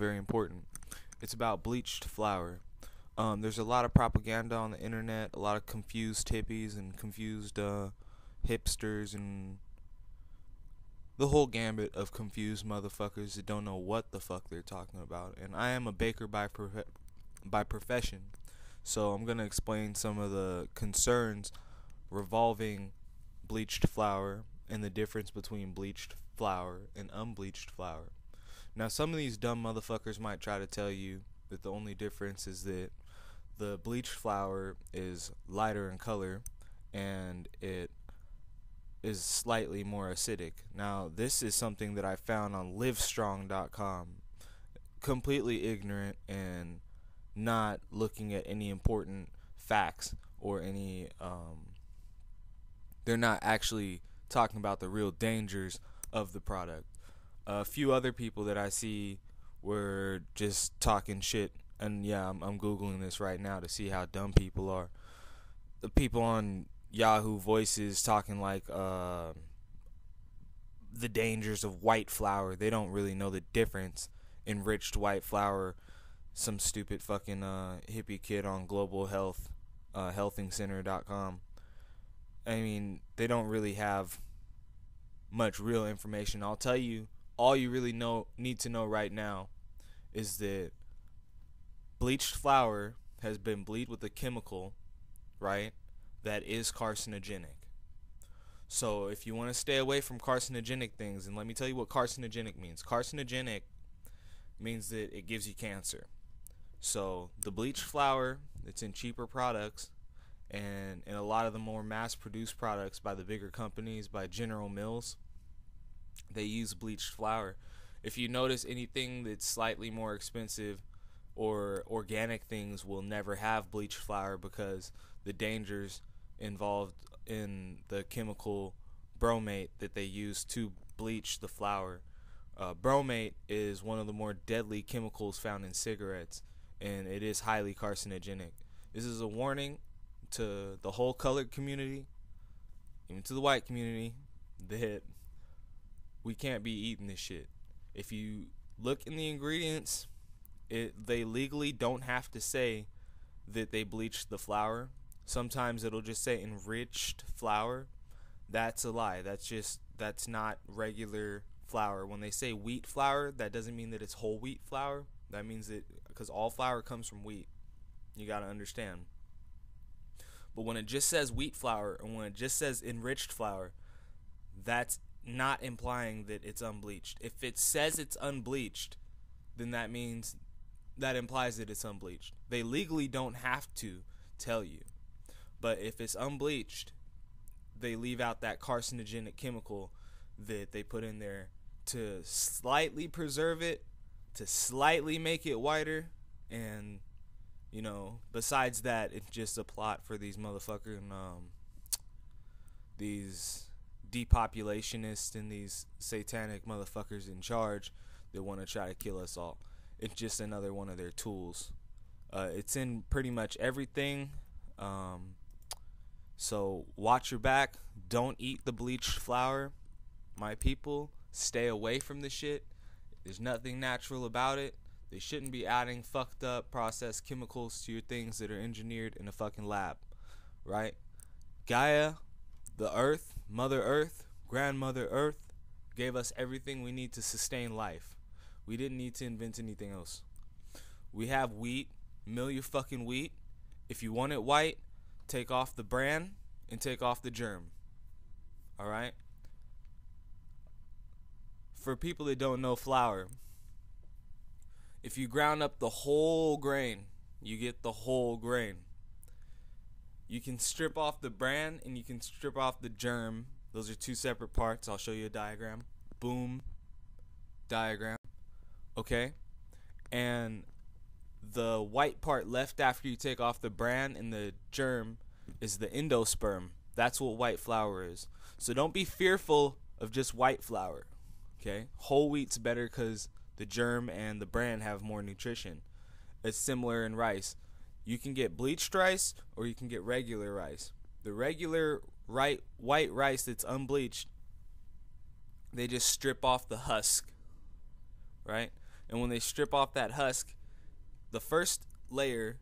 very important. It's about bleached flour. There's a lot of propaganda on the internet, a lot of confused hippies and confused hipsters and the whole gambit of confused motherfuckers that don't know what the fuck they're talking about. And I am a baker by profession, so I'm gonna explain some of the concerns revolving bleached flour and the difference between bleached flour and unbleached flour. Now, some of these dumb motherfuckers might try to tell you that the only difference is that the bleached flour is lighter in color and it is slightly more acidic. Now, this is something that I found on livestrong.com. Completely ignorant and not looking at any important facts or any they're not actually talking about the real dangers of the product. A few other people that I see were just talking shit, and yeah, I'm googling this right now to see how dumb people are. The people on Yahoo Voices talking like the dangers of white flour. They don't really know the difference. Enriched white flour. Some stupid fucking hippie kid on Global Health, healthingcenter.com. I mean, they don't really have much real information. I'll tell you, all you really need to know right now is that bleached flour has been bleached with a chemical, right, that is carcinogenic. So if you want to stay away from carcinogenic things, and let me tell you what carcinogenic means. Carcinogenic means that it gives you cancer. So the bleached flour that's in cheaper products and in a lot of the more mass-produced products by the bigger companies, by General Mills, they use bleached flour. If you notice, anything that's slightly more expensive or organic things will never have bleached flour because the dangers involved in the chemical bromate that they use to bleach the flour. Bromate is one of the more deadly chemicals found in cigarettes, and it is highly carcinogenic. This is a warning to the whole colored community, even to the white community, that we can't be eating this shit. If you look in the ingredients, they legally don't have to say that they bleached the flour. Sometimes it'll just say enriched flour. That's a lie. That's not regular flour. When they say wheat flour, that doesn't mean that it's whole wheat flour. That means that, because all flour comes from wheat. You gotta understand. But when it just says wheat flour and when it just says enriched flour, that's not implying that it's unbleached. If it says it's unbleached, then that implies that it's unbleached. They legally don't have to tell you. But if it's unbleached, they leave out that carcinogenic chemical that they put in there to slightly preserve it, to slightly make it whiter, and besides that, it's just a plot for these motherfucking these depopulationists and these satanic motherfuckers in charge that want to try to kill us all. It's just another one of their tools. It's in pretty much everything. So watch your back. Don't eat the bleached flour. My people, stay away from the shit. There's nothing natural about it. They shouldn't be adding fucked up processed chemicals to your things that are engineered in a fucking lab, right? Gaia, the earth, Mother Earth, Grandmother Earth, gave us everything we need to sustain life. We didn't need to invent anything else. We have wheat. Mill your fucking wheat. If you want it white, take off the bran and take off the germ. Alright? For people that don't know flour, if you ground up the whole grain, you get the whole grain. You can strip off the bran and you can strip off the germ. Those are two separate parts. I'll show you a diagram. Boom. Diagram. Okay? And the white part left after you take off the bran and the germ is the endosperm. That's what white flour is. So don't be fearful of just white flour. Okay? Whole wheat's better because the germ and the bran have more nutrition. It's similar in rice. You can get bleached rice or you can get regular rice. The regular white rice that's unbleached, they just strip off the husk, right? And when they strip off that husk, the first layer,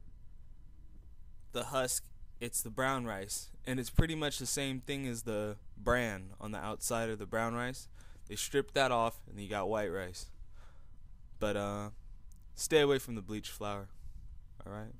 the husk, it's the brown rice. And it's pretty much the same thing as the bran on the outside of the brown rice. They strip that off and you got white rice. But stay away from the bleached flour. Alright?